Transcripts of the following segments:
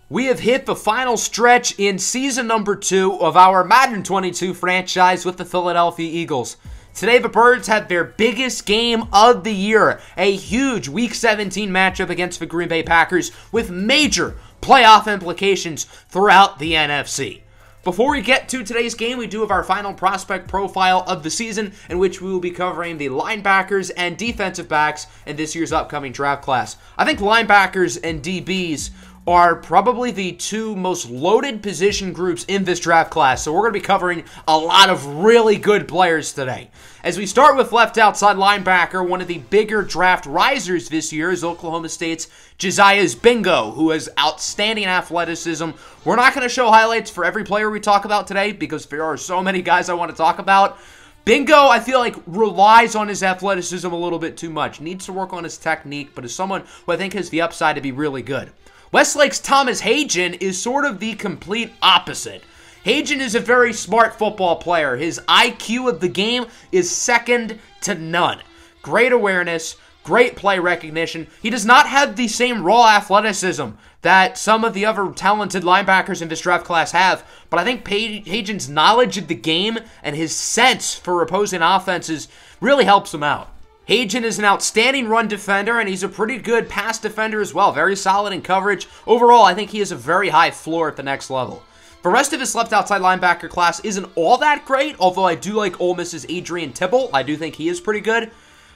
We have hit the final stretch in season number 2 of our Madden 22 franchise with the Philadelphia Eagles. Today, the Birds had their biggest game of the year, a huge Week 17 matchup against the Green Bay Packers with major playoff implications throughout the NFC. Before we get to today's game, we do have our final prospect profile of the season, in which we will be covering the linebackers and defensive backs in this year's upcoming draft class. I think linebackers and DBs are probably the two most loaded position groups in this draft class, so we're going to be covering a lot of really good players today. As we start with left outside linebacker, one of the bigger draft risers this year is Oklahoma State's Josiah Bingo, who has outstanding athleticism. We're not going to show highlights for every player we talk about today because there are so many guys I want to talk about. Bingo, I feel like, relies on his athleticism a little bit too much. Needs to work on his technique, but is someone who I think has the upside to be really good. Westlake's Thomas Hagen is sort of the complete opposite. Hagen is a very smart football player. His IQ of the game is second to none. Great awareness, great play recognition. He does not have the same raw athleticism that some of the other talented linebackers in this draft class have, but I think Hagen's knowledge of the game and his sense for opposing offenses really helps him out. Hagen is an outstanding run defender, and he's a pretty good pass defender as well. Very solid in coverage. Overall, I think he has a very high floor at the next level. The rest of his left outside linebacker class isn't all that great, although I do like Ole Miss's Adrian Tibble. I do think he is pretty good.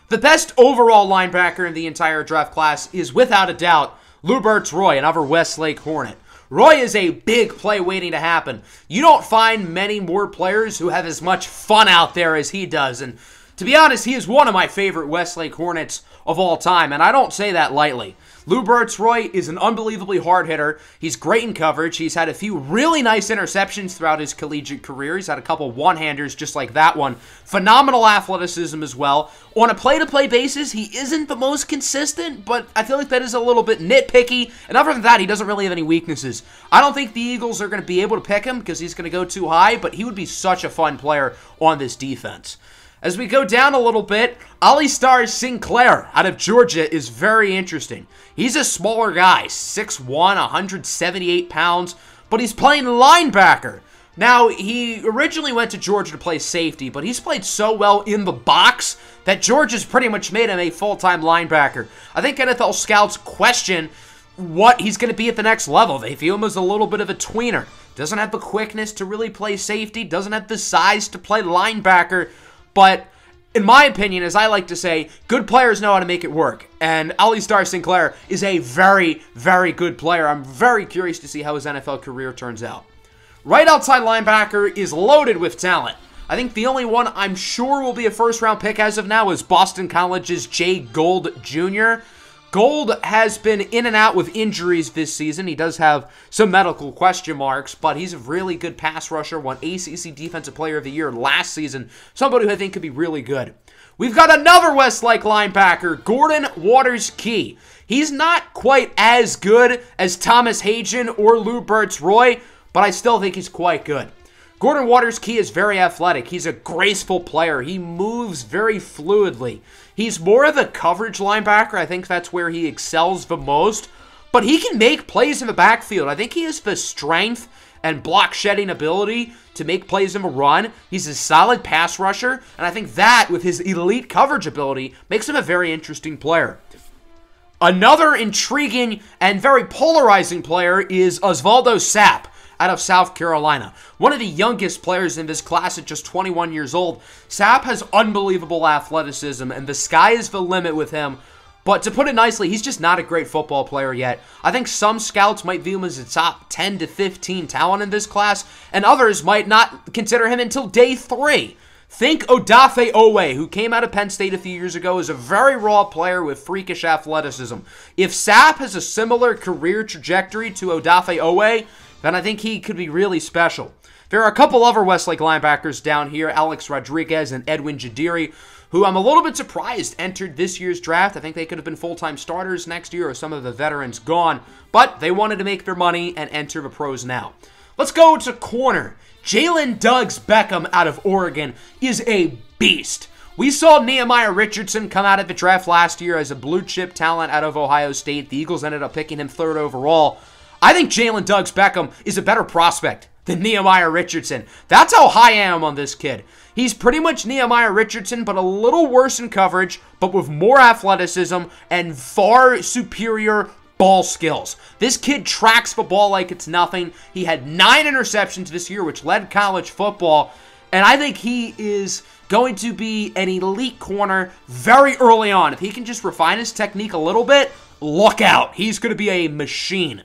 The best overall linebacker in the entire draft class is, without a doubt, Loubert's Roy, another Westlake Hornet. Roy is a big play waiting to happen. You don't find many more players who have as much fun out there as he does, and to be honest, he is one of my favorite Westlake Hornets of all time, and I don't say that lightly. Loubert's Roy is an unbelievably hard hitter. He's great in coverage. He's had a few really nice interceptions throughout his collegiate career. He's had a couple one-handers just like that one. Phenomenal athleticism as well. On a play-to-play basis, he isn't the most consistent, but I feel like that is a little bit nitpicky. And other than that, he doesn't really have any weaknesses. I don't think the Eagles are going to be able to pick him because he's going to go too high, but he would be such a fun player on this defense. As we go down a little bit, Alistar Sinclair out of Georgia is very interesting. He's a smaller guy, 6'1", 178 pounds, but he's playing linebacker. Now, he originally went to Georgia to play safety, but he's played so well in the box that Georgia's pretty much made him a full-time linebacker. I think NFL scouts question what he's going to be at the next level. They view him as a little bit of a tweener. Doesn't have the quickness to really play safety, doesn't have the size to play linebacker. But in my opinion, as I like to say, good players know how to make it work. And Alistar Sinclair is a very, very good player. I'm very curious to see how his NFL career turns out. Right outside linebacker is loaded with talent. I think the only one I'm sure will be a first-round pick as of now is Boston College's Jay Gould Jr. Gould has been in and out with injuries this season. He does have some medical question marks, but he's a really good pass rusher, won ACC Defensive Player of the Year last season, somebody who I think could be really good. We've got another Westlake linebacker, Gordon Waters-Key. He's not quite as good as Thomas Hagen or Loubert's Roy, but I still think he's quite good. Gordon Waters-Key is very athletic. He's a graceful player. He moves very fluidly. He's more of a coverage linebacker. I think that's where he excels the most. But he can make plays in the backfield. I think he has the strength and block shedding ability to make plays in the run. He's a solid pass rusher. And I think that, with his elite coverage ability, makes him a very interesting player. Another intriguing and very polarizing player is Osvaldo Sapp out of South Carolina. One of the youngest players in this class at just 21 years old. Sapp has unbelievable athleticism, and the sky is the limit with him. But to put it nicely, he's just not a great football player yet. I think some scouts might view him as a top 10 to 15 talent in this class, and others might not consider him until day 3. Think Odafe Oweh, who came out of Penn State a few years ago, is a very raw player with freakish athleticism. If Sapp has a similar career trajectory to Odafe Oweh, then I think he could be really special. There are a couple other Westlake linebackers down here, Alex Rodriguez and Edwin Jadiri, who I'm a little bit surprised entered this year's draft. I think they could have been full-time starters next year, or some of the veterans gone, but they wanted to make their money and enter the pros now. Let's go to corner. Jalen Duggs Beckham out of Oregon is a beast. We saw Nehemiah Richardson come out of the draft last year as a blue-chip talent out of Ohio State. The Eagles ended up picking him 3rd overall. I think Jalen Duggs Beckham is a better prospect than Nehemiah Richardson. That's how high I am on this kid. He's pretty much Nehemiah Richardson, but a little worse in coverage, but with more athleticism and far superior ball skills. This kid tracks the ball like it's nothing. He had 9 interceptions this year, which led college football, and I think he is going to be an elite corner very early on. If he can just refine his technique a little bit, look out. He's going to be a machine.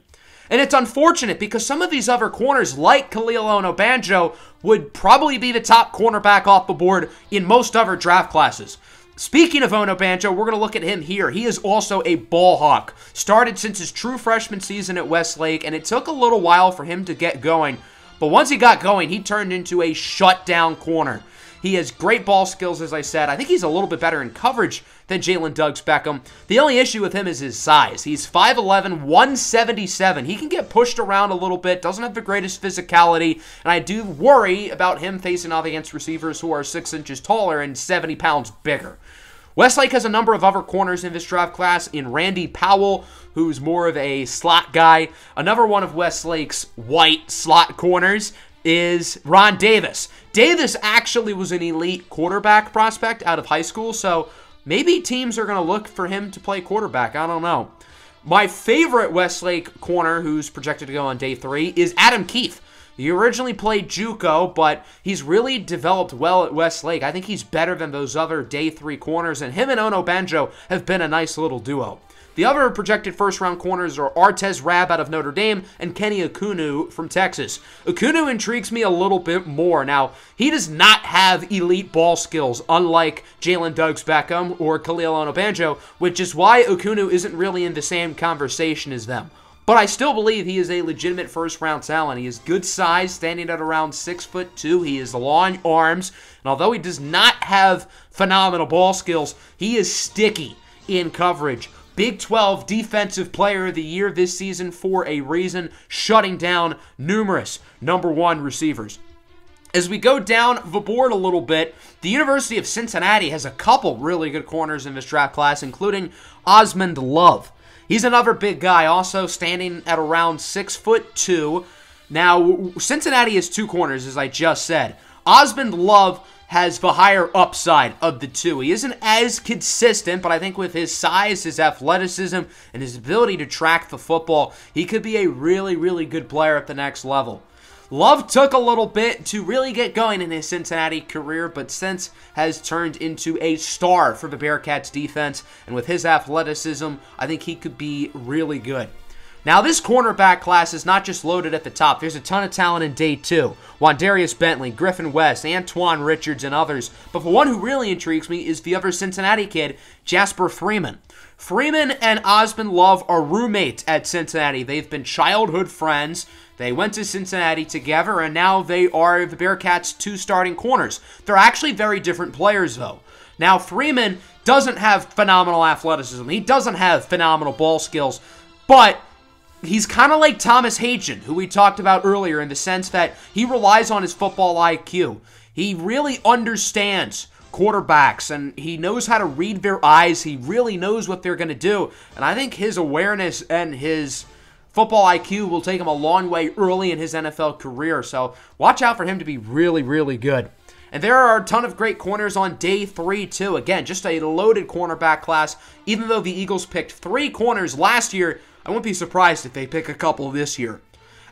And it's unfortunate because some of these other corners, like Khalil Onabanjo, would probably be the top cornerback off the board in most other draft classes. Speaking of Onabanjo, we're going to look at him here. He is also a ball hawk. Started since his true freshman season at Westlake, and it took a little while for him to get going. But once he got going, he turned into a shutdown corner. He has great ball skills, as I said. I think he's a little bit better in coverage than Jalen Duggs Beckham. The only issue with him is his size. He's 5'11", 177. He can get pushed around a little bit, doesn't have the greatest physicality, and I do worry about him facing off against receivers who are 6 inches taller and 70 pounds bigger. Westlake has a number of other corners in this draft class in Randy Powell, who's more of a slot guy. Another one of Westlake's white slot corners is Ron Davis. Davis actually was an elite quarterback prospect out of high school, so maybe teams are going to look for him to play quarterback. I don't know. My favorite Westlake corner, who's projected to go on day 3, is Adam Keith. He originally played JUCO, but he's really developed well at Westlake. I think he's better than those other day 3 corners, and him and Onabanjo have been a nice little duo. The other projected first-round corners are Artez Rabb out of Notre Dame and Kenny Okunu from Texas. Okunu intrigues me a little bit more. Now, he does not have elite ball skills, unlike Jalen Duggs Beckham or Khalil Onabanjo, which is why Okunu isn't really in the same conversation as them. But I still believe he is a legitimate first-round talent. He is good size, standing at around 6'2". He has long arms, and although he does not have phenomenal ball skills, he is sticky in coverage. Big 12 Defensive Player of the Year this season for a reason, shutting down numerous #1 receivers. As we go down the board a little bit, the University of Cincinnati has a couple really good corners in this draft class, including Osmond Love. He's another big guy, also standing at around 6'2". Now, Cincinnati has 2 corners, as I just said. Osmond Love has the higher upside of the 2. He isn't as consistent, but I think with his size, his athleticism, and his ability to track the football, he could be a really, really good player at the next level. Love took a little bit to really get going in his Cincinnati career, but since has turned into a star for the Bearcats defense, and with his athleticism, I think he could be really good. Now, this cornerback class is not just loaded at the top. There's a ton of talent in day 2. Wandarius Bentley, Griffin West, Antoine Richards, and others. But the one who really intrigues me is the other Cincinnati kid, Jasper Freeman. Freeman and Osmond Love are roommates at Cincinnati. They've been childhood friends. They went to Cincinnati together, and now they are the Bearcats' 2 starting corners. They're actually very different players, though. Now, Freeman doesn't have phenomenal athleticism. He doesn't have phenomenal ball skills, but he's kind of like Thomas Hagen, who we talked about earlier, in the sense that he relies on his football IQ. He really understands quarterbacks, and he knows how to read their eyes. He really knows what they're going to do, and I think his awareness and his football IQ will take him a long way early in his NFL career, so watch out for him to be really, really good. And there are a ton of great corners on day 3, too. Again, just a loaded cornerback class. Even though the Eagles picked 3 corners last year, I wouldn't be surprised if they pick a couple this year.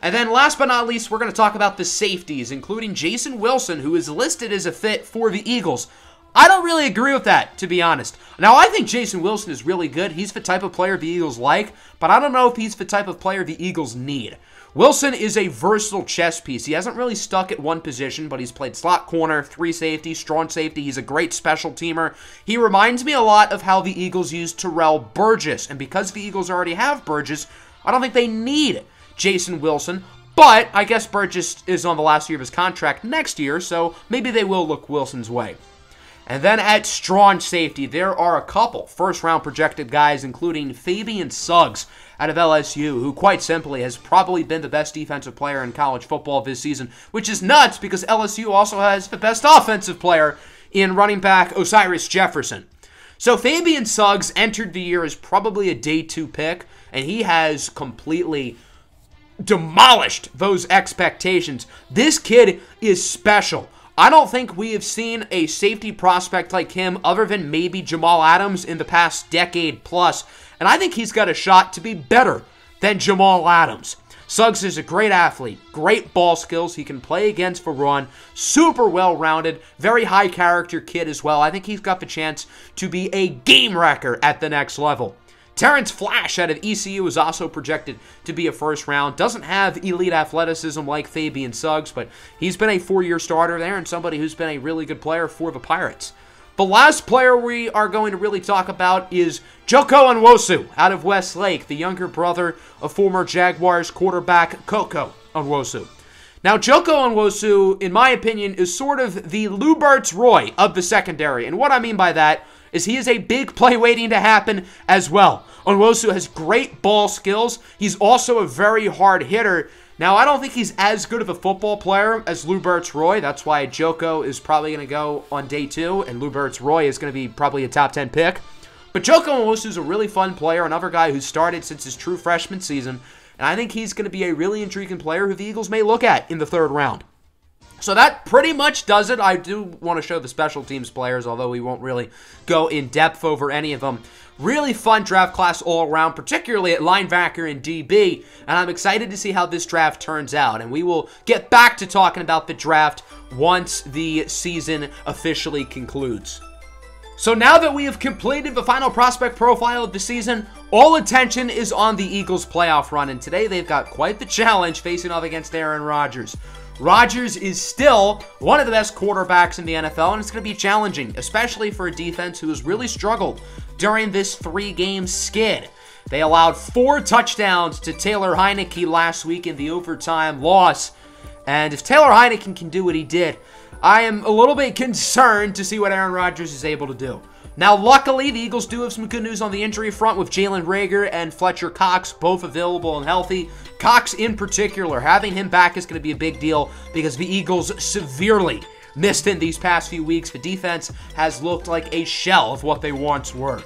And then last but not least, we're going to talk about the safeties, including Jason Wilson, who is listed as a fit for the Eagles. I don't really agree with that, to be honest. Now, I think Jason Wilson is really good. He's the type of player the Eagles like, but I don't know if he's the type of player the Eagles need. Wilson is a versatile chess piece. He hasn't really stuck at one position, but he's played slot corner, 3 safety, strong safety. He's a great special teamer. He reminds me a lot of how the Eagles used Terrell Burgess, and because the Eagles already have Burgess, I don't think they need Jason Wilson, but I guess Burgess is on the last year of his contract next year, so maybe they will look Wilson's way. And then at strong safety, there are a couple first-round projected guys, including Fabian Suggs out of LSU, who quite simply has probably been the best defensive player in college football this season, which is nuts because LSU also has the best offensive player in running back Osiris Jefferson. So Fabian Suggs entered the year as probably a day 2 pick, and he has completely demolished those expectations. This kid is special. I don't think we have seen a safety prospect like him other than maybe Jamal Adams in the past decade plus, and I think he's got a shot to be better than Jamal Adams. Suggs is a great athlete, great ball skills. He can play against the run, super well-rounded, very high character kid as well. I think he's got the chance to be a game wrecker at the next level. Terrence Flash out of ECU is also projected to be a first round. Doesn't have elite athleticism like Fabian Suggs, but he's been a 4-year starter there and somebody who's been a really good player for the Pirates. The last player we are going to really talk about is Joko Onwosu out of Westlake, the younger brother of former Jaguars quarterback Koko Onwosu. Now, Joko Onwosu, in my opinion, is sort of the Lubert's Roy of the secondary, and what I mean by that is he is a big play waiting to happen as well. Onwosu has great ball skills. He's also a very hard hitter. Now, I don't think he's as good of a football player as Lubert's Roy. That's why Joko is probably going to go on day 2, and Lubert's Roy is going to be probably a top 10 pick. But Joko Onwosu is a really fun player, another guy who started since his true freshman season, and I think he's going to be a really intriguing player who the Eagles may look at in the 3rd round. So that pretty much does it. I do want to show the special teams players, although we won't really go in depth over any of them. Really fun draft class all around, particularly at linebacker and DB, and I'm excited to see how this draft turns out. And we will get back to talking about the draft once the season officially concludes. So now that we have completed the final prospect profile of the season, all attention is on the Eagles' playoff run, and today they've got quite the challenge facing off against Aaron Rodgers. Rodgers is still one of the best quarterbacks in the NFL, and it's going to be challenging, especially for a defense who has really struggled during this 3-game skid. They allowed 4 touchdowns to Taylor Heinicke last week in the overtime loss, and if Taylor Heinicke can do what he did, I am a little bit concerned to see what Aaron Rodgers is able to do. Now, luckily, the Eagles do have some good news on the injury front with Jalen Reagor and Fletcher Cox both available and healthy. Cox, in particular, having him back is going to be a big deal because the Eagles severely missed in these past few weeks. The defense has looked like a shell of what they once were.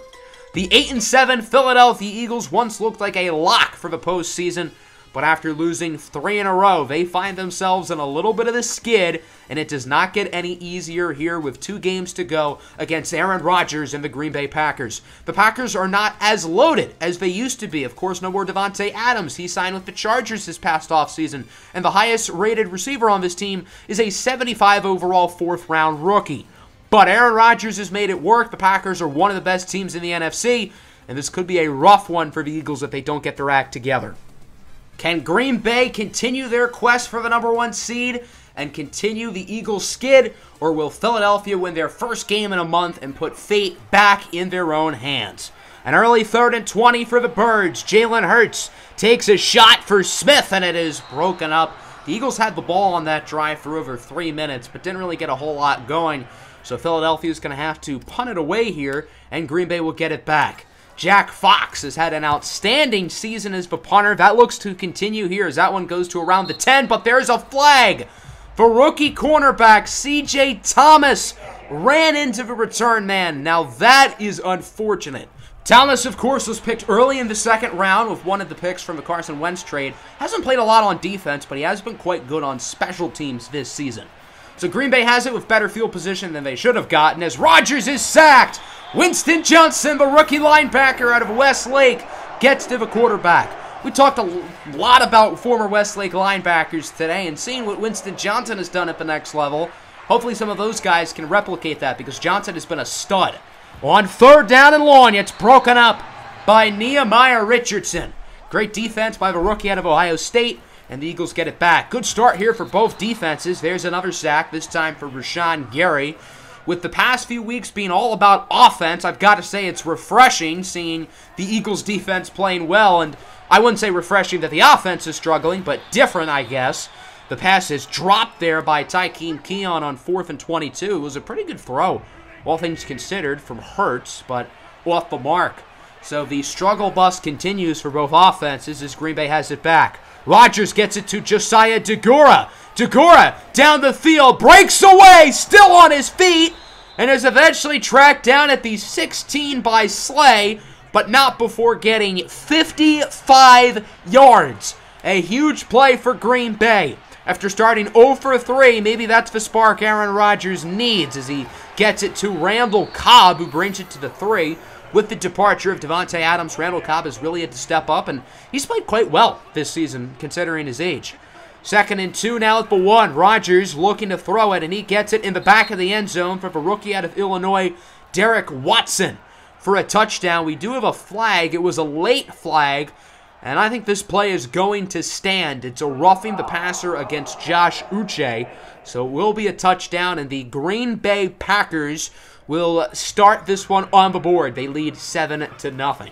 The 8-7 Philadelphia Eagles once looked like a lock for the postseason, but after losing 3 in a row, they find themselves in a little bit of the skid, and it does not get any easier here with 2 games to go against Aaron Rodgers and the Green Bay Packers. The Packers are not as loaded as they used to be. Of course, no more Devontae Adams. He signed with the Chargers this past offseason, and the highest-rated receiver on this team is a 75 overall 4th-round rookie. But Aaron Rodgers has made it work. The Packers are one of the best teams in the NFC, and this could be a rough one for the Eagles if they don't get their act together. Can Green Bay continue their quest for the #1 seed and continue the Eagles' skid, or will Philadelphia win their first game in a month and put fate back in their own hands? An early 3rd and 20 for the Birds. Jalen Hurts takes a shot for Smith, and it is broken up. The Eagles had the ball on that drive for over 3 minutes, but didn't really get a whole lot going, so Philadelphia is going to have to punt it away here, and Green Bay will get it back. Jack Fox has had an outstanding season as the punter. That looks to continue here as that one goes to around the 10, but there's a flag. The rookie cornerback, C.J. Thomas, ran into the return man. Now that is unfortunate. Thomas, of course, was picked early in the 2nd round with one of the picks from the Carson Wentz trade. Hasn't played a lot on defense, but he has been quite good on special teams this season. So Green Bay has it with better field position than they should have gotten as Rodgers is sacked. Winston Johnson, the rookie linebacker out of Westlake, gets to the quarterback. We talked a lot about former Westlake linebackers today, and seeing what Winston Johnson has done at the next level, hopefully some of those guys can replicate that because Johnson has been a stud. On 3rd down and long, it's broken up by Nehemiah Richardson. Great defense by the rookie out of Ohio State, and the Eagles get it back. Good start here for both defenses. There's another sack, this time for Rashawn Gary. With the past few weeks being all about offense, I've got to say it's refreshing seeing the Eagles' defense playing well, and I wouldn't say refreshing that the offense is struggling, but different, I guess. The pass is dropped there by Tykeem Keon on 4th and 22. It was a pretty good throw, all things considered, from Hurts, but off the mark. So the struggle bus continues for both offenses as Green Bay has it back. Rodgers gets it to Josiah Deguara. Deguara down the field, breaks away, still on his feet, and is eventually tracked down at the 16 by Slay, but not before getting 55 yards. A huge play for Green Bay. After starting 0 for 3, maybe that's the spark Aaron Rodgers needs as he gets it to Randall Cobb, who brings it to the 3. With the departure of Devontae Adams, Randall Cobb has really had to step up, and he's played quite well this season, considering his age. 2nd and 2 now at the 1. Rodgers looking to throw it, and he gets it in the back of the end zone for the rookie out of Illinois, Derek Watson, for a touchdown. We do have a flag. It was a late flag, and I think this play is going to stand. It's a roughing the passer against Josh Uche, so it will be a touchdown, and the Green Bay Packers will start this one on the board. They lead 7-0.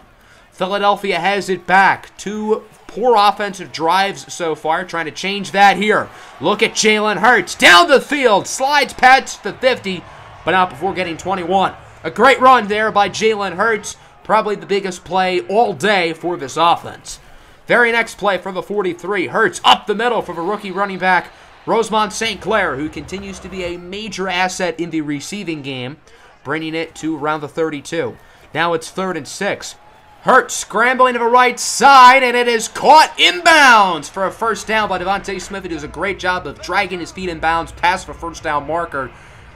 Philadelphia has it back. 2 poor offensive drives so far, trying to change that here. Look at Jalen Hurts. Down the field, slides past the 50, but not before getting 21. A great run there by Jalen Hurts. Probably the biggest play all day for this offense. Very next play from the 43. Hurts up the middle for the rookie running back, Rosemont St. Clair, who continues to be a major asset in the receiving game, bringing it to around the 32. Now it's 3rd and 6. Hurts scrambling to the right side, and it is caught inbounds for a first down by Devontae Smith, who does a great job of dragging his feet inbounds past the first down marker.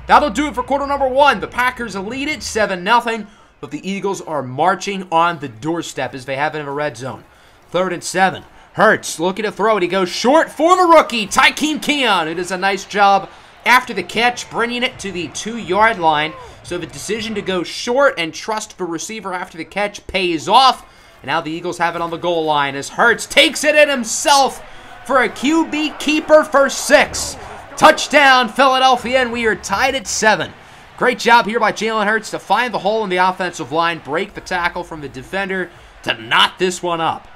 That'll do it for quarter number 1. The Packers lead it 7-0, but the Eagles are marching on the doorstep as they have it in the red zone. 3rd and 7. Hurts looking to throw it. He goes short for the rookie, Tykeem Keon, who does a nice job after the catch, bringing it to the 2-yard line. So the decision to go short and trust the receiver after the catch pays off. And now the Eagles have it on the goal line as Hurts takes it in himself for a QB keeper for 6. Touchdown, Philadelphia, and we are tied at 7. Great job here by Jalen Hurts to find the hole in the offensive line, break the tackle from the defender to knot this one up.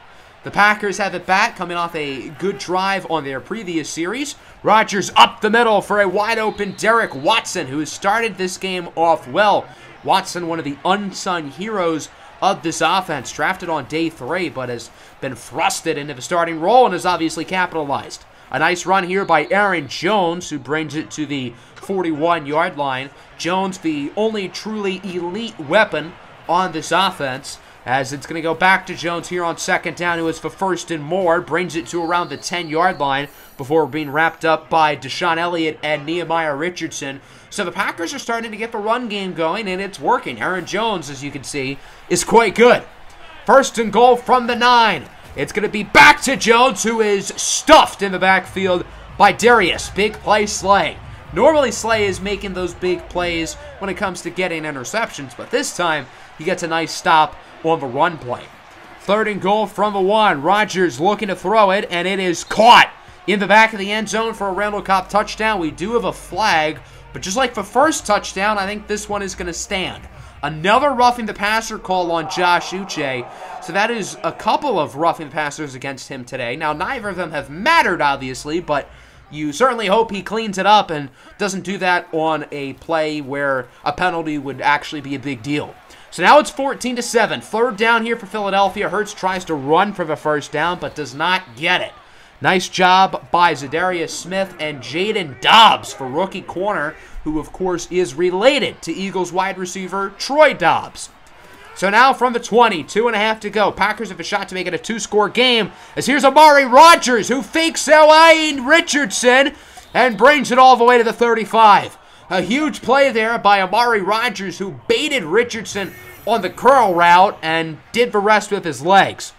The Packers have it back, coming off a good drive on their previous series. Rodgers up the middle for a wide-open Derek Watson, who has started this game off well. Watson, one of the unsung heroes of this offense, drafted on day 3, but has been thrusted into the starting role and has obviously capitalized. A nice run here by Aaron Jones, who brings it to the 41-yard line. Jones, the only truly elite weapon on this offense, as it's going to go back to Jones here on 2nd down, who is for 1st and more, brings it to around the 10-yard line before being wrapped up by Deshaun Elliott and Nehemiah Richardson. So the Packers are starting to get the run game going, and it's working. Aaron Jones, as you can see, is quite good. 1st and goal from the 9. It's going to be back to Jones, who is stuffed in the backfield by Darius. Big play Slay. Normally Slay is making those big plays when it comes to getting interceptions, but this time he gets a nice stop on the run play. 3rd and goal from the 1. Rodgers looking to throw it, and it is caught in the back of the end zone for a Randall Cobb touchdown. We do have a flag, but just like the first touchdown, I think this one is going to stand. Another roughing the passer call on Josh Uche, so that is a couple of roughing the passers against him today. Now, neither of them have mattered, obviously, but you certainly hope he cleans it up and doesn't do that on a play where a penalty would actually be a big deal. So now it's 14-7. 3rd down here for Philadelphia. Hurts tries to run for the first down, but does not get it. Nice job by Zadarius Smith and Jaden Dobbs for rookie corner, who of course is related to Eagles wide receiver Troy Dobbs. So now from the 20, 2.5 to go. Packers have a shot to make it a 2-score game, as here's Amari Rodgers, who fakes away Richardson and brings it all the way to the 35. A huge play there by Amari Rodgers, who baited Richardson on the curl route and did the rest with his legs.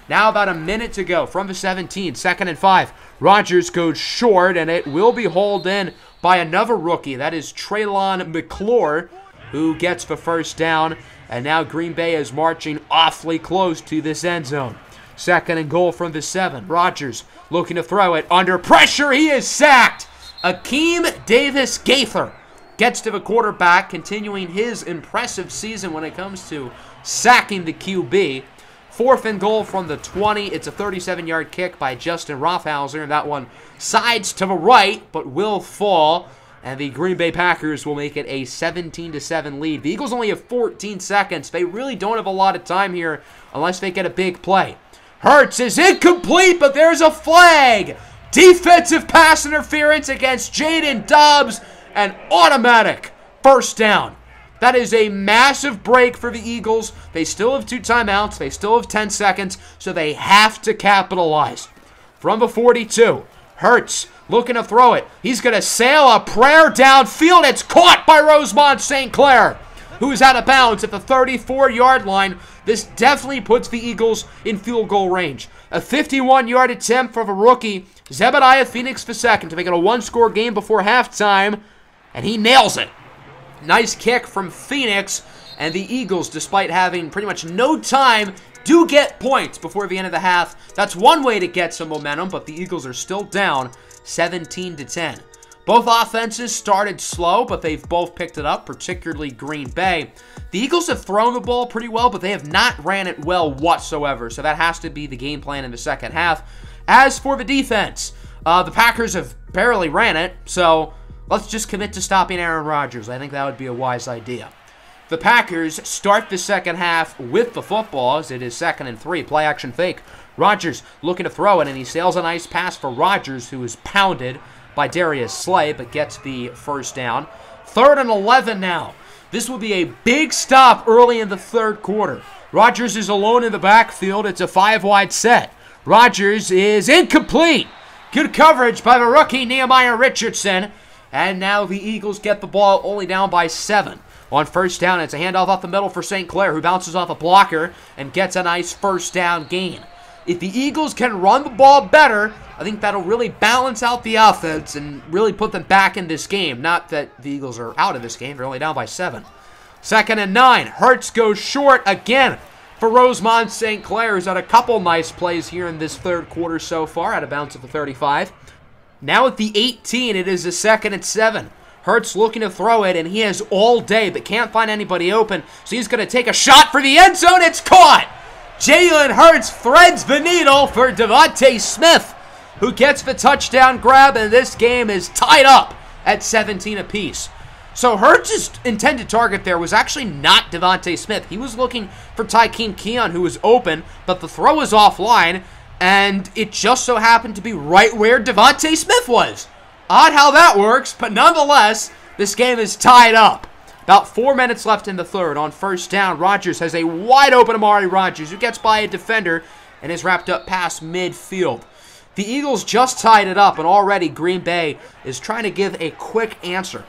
Now about a minute to go from the 17, 2nd and 5. Rodgers goes short, and it will be hauled in by another rookie. That is Traylon McClure, who gets the first down. And now Green Bay is marching awfully close to this end zone. 2nd and goal from the 7. Rodgers looking to throw it. Under pressure, he is sacked. Akeem Davis Gaither gets to the quarterback, continuing his impressive season when it comes to sacking the QB. 4th and goal from the 20. It's a 37-yard kick by Justin Rothhauser, and that one sides to the right, but will fall. And the Green Bay Packers will make it a 17-7 lead. The Eagles only have 14 seconds. They really don't have a lot of time here unless they get a big play. Hurts is incomplete, but there's a flag. Defensive pass interference against Jaden Dobbs, and automatic first down. That is a massive break for the Eagles. They still have 2 timeouts. They still have 10 seconds, so they have to capitalize. From the 42, Hurts looking to throw it. He's going to sail a prayer downfield. It's caught by Rosemont St. Clair, who's out of bounds at the 34-yard line. This definitely puts the Eagles in field goal range. A 51-yard attempt for the rookie, Zebediah Phoenix II, to make it a one-score game before halftime, and he nails it. Nice kick from Phoenix, and the Eagles, despite having pretty much no time, do get points before the end of the half. That's one way to get some momentum, but the Eagles are still down 17-10. Both offenses started slow, but they've both picked it up, particularly Green Bay. The Eagles have thrown the ball pretty well, but they have not ran it well whatsoever, so that has to be the game plan in the second half. As for the defense, the Packers have barely ran it, so let's just commit to stopping Aaron Rodgers. I think that would be a wise idea. The Packers start the second half with the football as it is 2nd and 3. Play action fake. Rodgers looking to throw it, and he sails a nice pass for Rodgers, who is pounded by Darius Slay, but gets the first down. 3rd and 11 now. This will be a big stop early in the third quarter. Rodgers is alone in the backfield. It's a 5-wide set. Rodgers is incomplete. Good coverage by the rookie Nehemiah Richardson. And now the Eagles get the ball only down by 7. On first down, it's a handoff off the middle for St. Clair, who bounces off a blocker and gets a nice first down gain. If the Eagles can run the ball better, I think that'll really balance out the offense and really put them back in this game. Not that the Eagles are out of this game. They're only down by 7. 2nd and 9. Hurts goes short again for Rosemont St. Clair, who's had a couple nice plays here in this third quarter so far, out of bounds at the 35. Now at the 18, it is a 2nd and 7. Hurts looking to throw it, and he has all day, but can't find anybody open, so he's going to take a shot for the end zone. It's caught! Jalen Hurts threads the needle for Devontae Smith, who gets the touchdown grab, and this game is tied up at 17 apiece. So Hurts' intended target there was actually not Devontae Smith. He was looking for Tykeem Keon, who was open, but the throw was offline, and it just so happened to be right where Devontae Smith was. Odd how that works, but nonetheless, this game is tied up. About 4 minutes left in the third. On first down, Rodgers has a wide-open Amari Rodgers, who gets by a defender and is wrapped up past midfield. The Eagles just tied it up, and already Green Bay is trying to give a quick answer.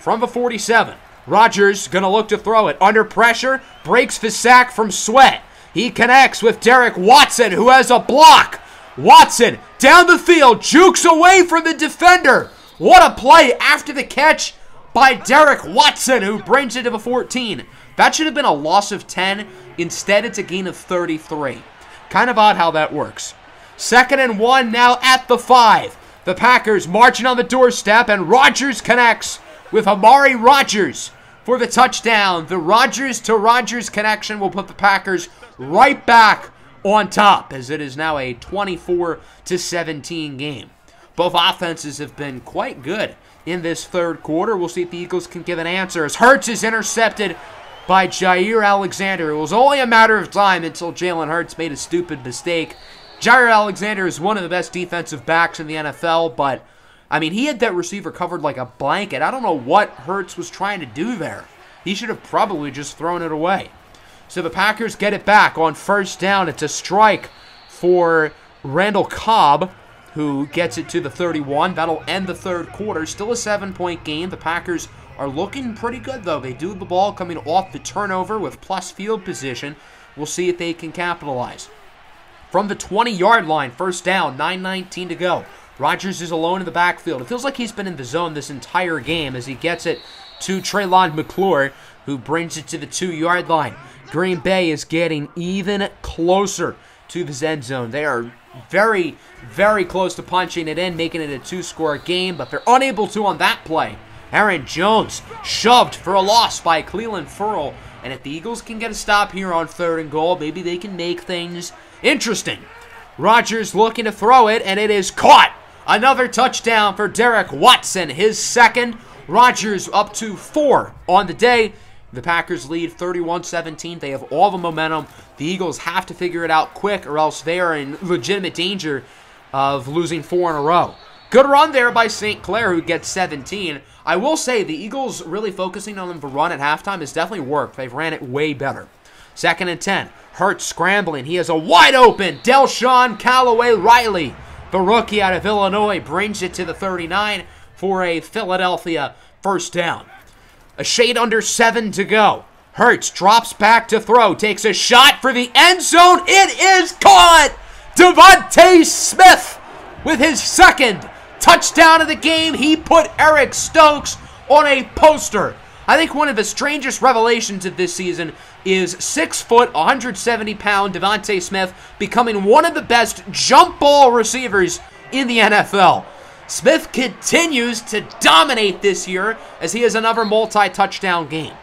From the 47, Rodgers going to look to throw it. Under pressure, breaks the sack from Sweat. He connects with Derek Watson, who has a block. Watson down the field, jukes away from the defender. What a play after the catch by Derek Watson, who brings it to the 14. That should have been a loss of 10. Instead, it's a gain of 33. Kind of odd how that works. 2nd and 1 now at the 5. The Packers marching on the doorstep, and Rodgers connects with Amari Rodgers for the touchdown. The Rodgers to Rodgers connection will put the Packers right back on top, as it is now a 24-17 game. Both offenses have been quite good in this third quarter. We'll see if the Eagles can give an answer, as Hurts is intercepted by Jair Alexander. It was only a matter of time until Jalen Hurts made a stupid mistake. Jair Alexander is one of the best defensive backs in the NFL, but, I mean, he had that receiver covered like a blanket. I don't know what Hurts was trying to do there. He should have probably just thrown it away. So the Packers get it back on first down. It's a strike for Randall Cobb, who gets it to the 31. That'll end the third quarter. Still a 7-point game. The Packers are looking pretty good, though. They do have the ball coming off the turnover with plus field position. We'll see if they can capitalize. From the 20-yard line, first down, 9:19 to go. Rodgers is alone in the backfield. It feels like he's been in the zone this entire game as he gets it to Treylon McClure, who brings it to the 2-yard line. Green Bay is getting even closer to the end zone. They are very, very close to punching it in, making it a 2-score game, but they're unable to on that play. Aaron Jones shoved for a loss by Cleveland Ferrell, and if the Eagles can get a stop here on 3rd and goal, maybe they can make things interesting. Rodgers looking to throw it, and it is caught. Another touchdown for Derek Watson, his second. Rodgers up to 4 on the day. The Packers lead 31-17. They have all the momentum. The Eagles have to figure it out quick, or else they are in legitimate danger of losing 4 in a row. Good run there by St. Clair, who gets 17. I will say the Eagles really focusing on the run at halftime has definitely worked. They've ran it way better. 2nd and 10. Hurts scrambling. He has a wide open Delshawn Callaway Riley, The rookie out of Illinois brings it to the 39 for a Philadelphia first down. A shade under 7 to go. Hurts drops back to throw, takes a shot for the end zone. It is caught! DeVonta Smith with his second touchdown of the game. He put Eric Stokes on a poster. I think one of the strangest revelations of this season is 6 foot, 170-pound DeVonta Smith becoming one of the best jump ball receivers in the NFL. Smith continues to dominate this year as he has another multi-touchdown game.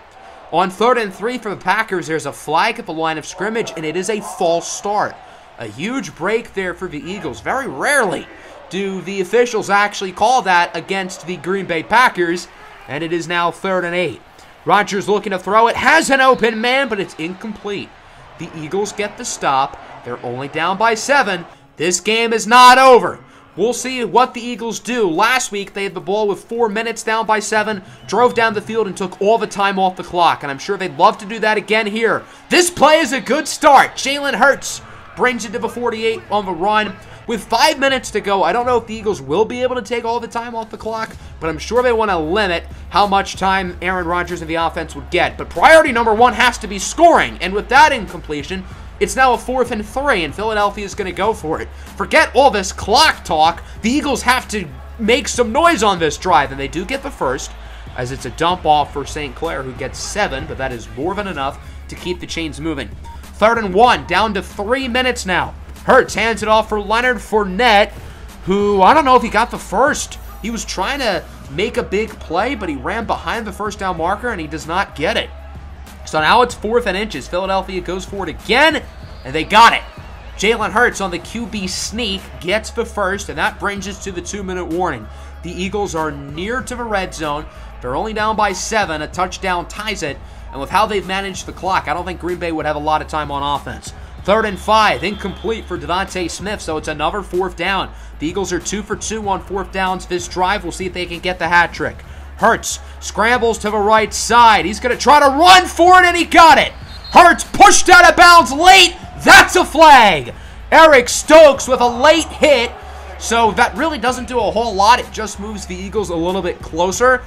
On 3rd and 3 for the Packers, there's a flag at the line of scrimmage, and it is a false start. A huge break there for the Eagles. Very rarely do the officials actually call that against the Green Bay Packers, and it is now 3rd and 8. Rodgers looking to throw it, has an open man, but it's incomplete. The Eagles get the stop. They're only down by 7. This game is not over. We'll see what the Eagles do. Last week, they had the ball with 4 minutes down by 7, drove down the field, and took all the time off the clock. And I'm sure they'd love to do that again here. This play is a good start. Jalen Hurts brings it to the 48 on the run. With 5 minutes to go, I don't know if the Eagles will be able to take all the time off the clock, but I'm sure they want to limit how much time Aaron Rodgers and the offense would get. But priority number 1 has to be scoring. And with that incompletion, it's now a 4th and 3, and Philadelphia is going to go for it. Forget all this clock talk. The Eagles have to make some noise on this drive, and they do get the first, as it's a dump off for St. Clair, who gets 7, but that is more than enough to keep the chains moving. 3rd and 1, down to 3 minutes now. Hurts hands it off for Leonard Fournette, who, I don't know if he got the first. He was trying to make a big play, but he ran behind the first down marker, and he does not get it. So now it's 4th and inches. Philadelphia goes for it again, and they got it. Jalen Hurts on the QB sneak gets the first, and that brings us to the 2-minute warning. The Eagles are near to the red zone. They're only down by 7. A touchdown ties it, and with how they've managed the clock, I don't think Green Bay would have a lot of time on offense. 3rd and 5, incomplete for DeVonta Smith, so it's another 4th down. The Eagles are 2 for 2 on 4th downs this drive. We'll see if they can get the hat trick. Hurts scrambles to the right side. He's going to try to run for it, and he got it. Hurts pushed out of bounds late. That's a flag. Eric Stokes with a late hit. So that really doesn't do a whole lot. It just moves the Eagles a little bit closer.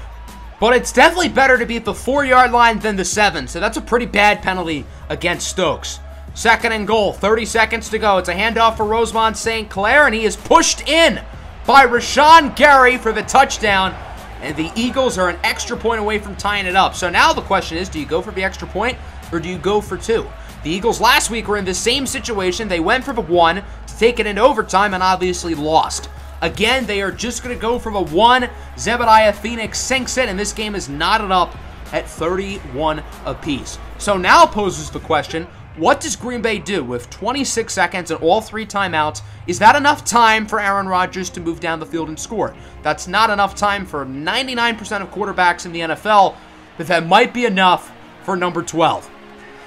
But it's definitely better to be at the 4-yard line than the 7. So that's a pretty bad penalty against Stokes. 2nd and goal. 30 seconds to go. It's a handoff for Rosemont St. Clair, and he is pushed in by Rashawn Gary for the touchdown. And the Eagles are an extra point away from tying it up. So now the question is, do you go for the extra point or do you go for 2? The Eagles last week were in the same situation. They went for the 1 to take it into overtime and obviously lost. Again, they are just going to go for the 1. Zebediah Phoenix sinks it, and this game is knotted up at 31 apiece. So now poses the question, what does Green Bay do with 26 seconds and all 3 timeouts? Is that enough time for Aaron Rodgers to move down the field and score? That's not enough time for 99% of quarterbacks in the NFL, but that might be enough for number 12.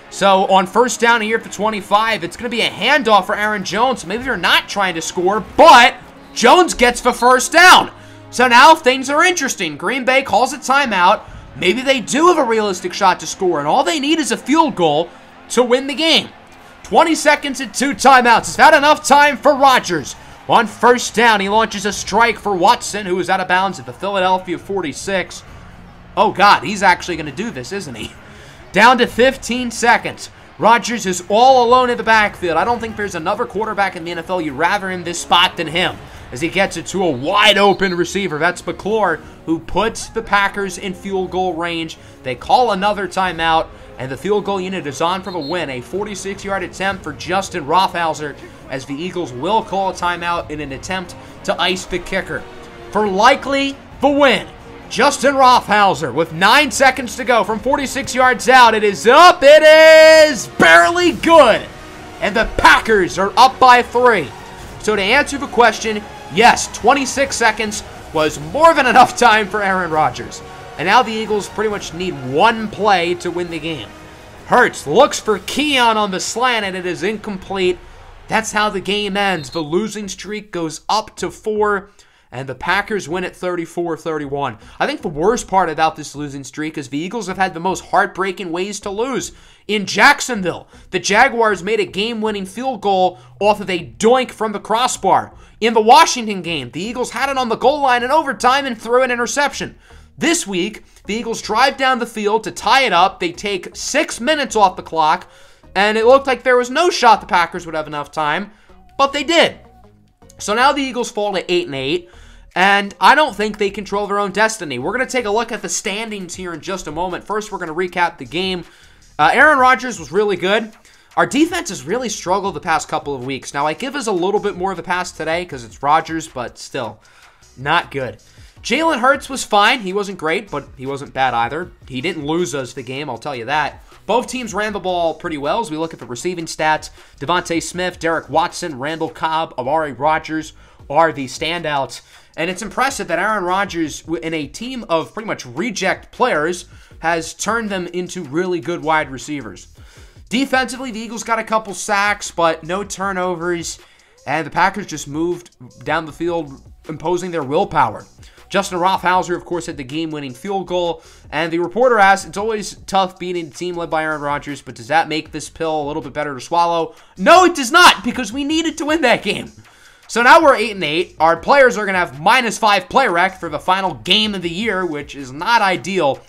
So on 1st down here for 25, it's going to be a handoff for Aaron Jones. So maybe they're not trying to score, but Jones gets the 1st down. So now things are interesting. Green Bay calls a timeout. Maybe they do have a realistic shot to score, and all they need is a field goal to win the game. 20 seconds and 2 timeouts. Is that enough time for Rodgers? On 1st down, he launches a strike for Watson, who is out of bounds at the Philadelphia 46. Oh, God, he's actually going to do this, isn't he? Down to 15 seconds. Rodgers is all alone in the backfield. I don't think there's another quarterback in the NFL you'd rather in this spot than him, as he gets it to a wide-open receiver. That's McClure, who puts the Packers in field goal range. They call another timeout, and the field goal unit is on for the win. A 46-yard attempt for Justin Rothhauser, as the Eagles will call a timeout in an attempt to ice the kicker. For likely the win, Justin Rothhauser with 9 seconds to go from 46 yards out. It is up. It is barely good. And the Packers are up by 3. So to answer the question, yes, 26 seconds was more than enough time for Aaron Rodgers. And now the Eagles pretty much need 1 play to win the game. Hurts looks for Keon on the slant, and it is incomplete. That's how the game ends. The losing streak goes up to 4, and the Packers win at 34-31. I think the worst part about this losing streak is the Eagles have had the most heartbreaking ways to lose. In Jacksonville, the Jaguars made a game-winning field goal off of a doink from the crossbar. In the Washington game, the Eagles had it on the goal line in overtime and threw an interception. This week, the Eagles drive down the field to tie it up. They take 6 minutes off the clock, and it looked like there was no shot the Packers would have enough time, but they did. So now the Eagles fall to 8-8, and I don't think they control their own destiny. We're going to take a look at the standings here in just a moment. First, we're going to recap the game. Aaron Rodgers was really good. Our defense has really struggled the past couple of weeks. Now, I give us a little bit more of a pass today because it's Rodgers, but still, not good. Jalen Hurts was fine. He wasn't great, but he wasn't bad either. He didn't lose us the game, I'll tell you that. Both teams ran the ball pretty well as we look at the receiving stats. Devontae Smith, Derek Watson, Randall Cobb, Amari Rodgers are the standouts. And it's impressive that Aaron Rodgers, in a team of pretty much reject players, has turned them into really good wide receivers. Defensively, the Eagles got a couple sacks, but no turnovers. And the Packers just moved down the field, imposing their willpower. Justin Rothhauser, of course, had the game-winning field goal. And the reporter asked, it's always tough beating a team led by Aaron Rodgers, but does that make this pill a little bit better to swallow? No, it does not, because we needed to win that game. So now we're 8-8. Our players are going to have -5 play rec for the final game of the year, which is not ideal.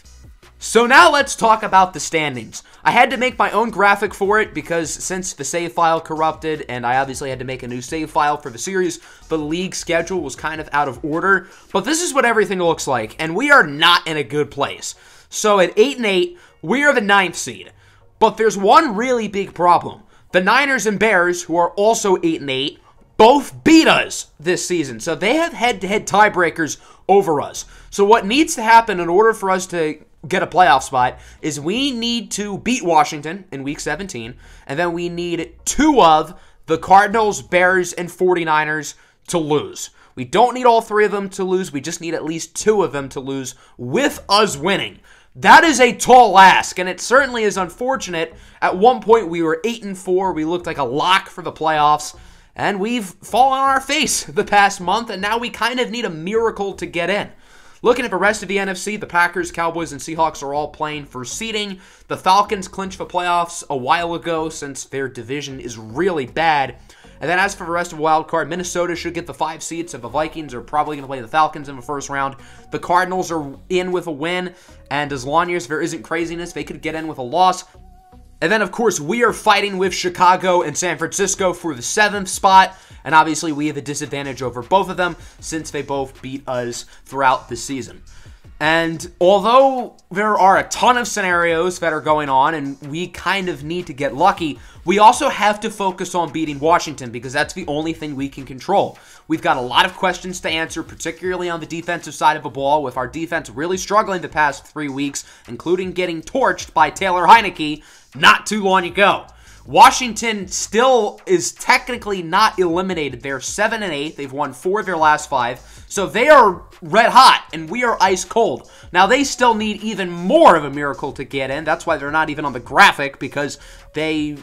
So now let's talk about the standings. I had to make my own graphic for it because since the save file corrupted, and I obviously had to make a new save file for the series, the league schedule was kind of out of order. But this is what everything looks like, and we are not in a good place. So at 8-8, we are the 9th seed. But there's one really big problem. The Niners and Bears, who are also 8-8, both beat us this season. So they have head-to-head tiebreakers over us. So what needs to happen in order for us to get a playoff spot is we need to beat Washington in Week 17, and then we need 2 of the Cardinals, Bears, and 49ers to lose. We don't need all 3 of them to lose. We just need at least 2 of them to lose with us winning. That is a tall ask, and it certainly is unfortunate. At one point, we were 8-4. We looked like a lock for the playoffs, and we've fallen on our face the past month, and now we kind of need a miracle to get in. Looking at the rest of the NFC, the Packers, Cowboys, and Seahawks are all playing for seeding. The Falcons clinched the playoffs a while ago since their division is really bad. And then as for the rest of the wild card, Minnesota should get the 5 seeds, so the Vikings are probably going to play the Falcons in the first round. The Cardinals are in with a win, and as long as there isn't craziness, they could get in with a loss. And then, of course, we are fighting with Chicago and San Francisco for the 7th spot. And obviously, we have a disadvantage over both of them since they both beat us throughout the season. And although there are a ton of scenarios that are going on and we kind of need to get lucky, we also have to focus on beating Washington because that's the only thing we can control. We've got a lot of questions to answer, particularly on the defensive side of the ball, with our defense really struggling the past 3 weeks, including getting torched by Taylor Heineke not too long ago. Washington still is technically not eliminated. They're 7-8. They've won 4 of their last 5. So they are red hot, and we are ice cold. Now, they still need even more of a miracle to get in. That's why they're not even on the graphic, because they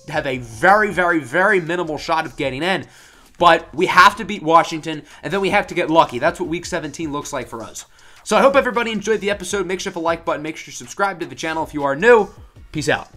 have a very, very, very minimal shot of getting in. But we have to beat Washington, and then we have to get lucky. That's what Week 17 looks like for us. So I hope everybody enjoyed the episode. Make sure to hit the like button. Make sure to subscribe to the channel if you are new. Peace out.